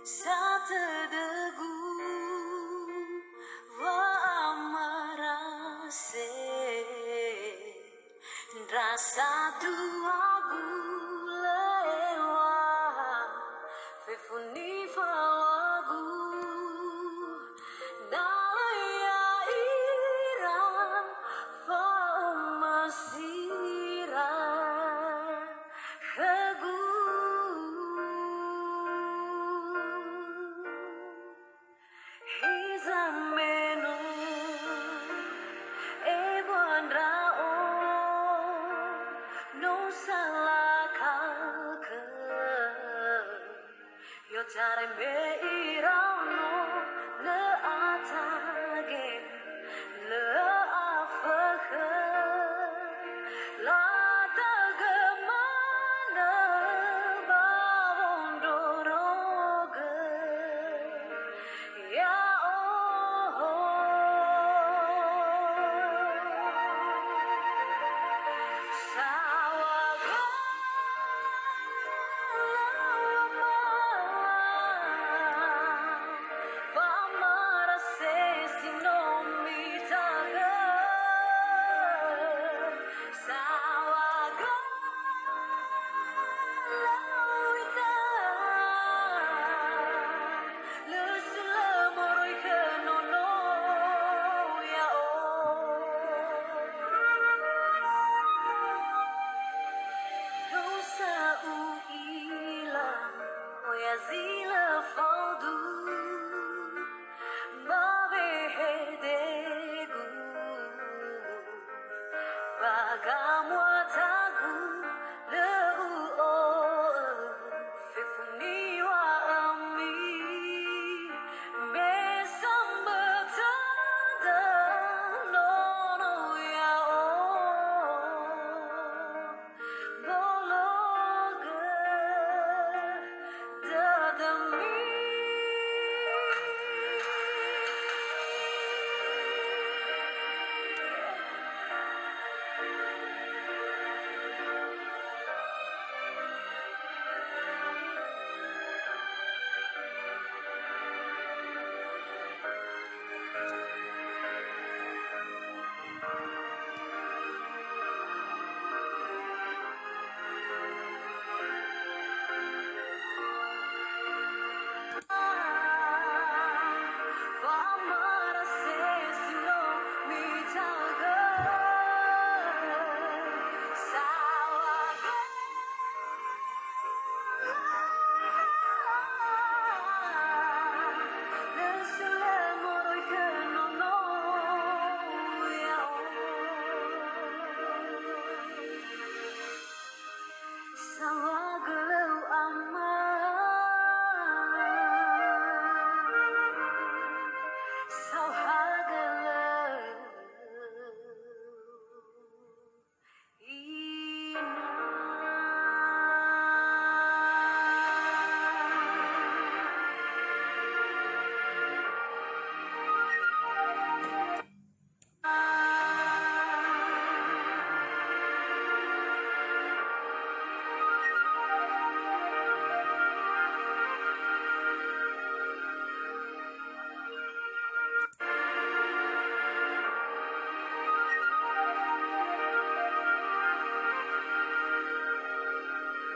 Satedegu wa amarase rasa tuagu lewa fefuni fawagu dalaya iran fa masira khegu Hizamenu Ebondrao No salakake Yotare me irano Le atage Le afake La tagemana Bavondoroge Ya Zila faldu mavehedegu bagamuatagu leu o fefuni wa ami besambetada nono ya o bologe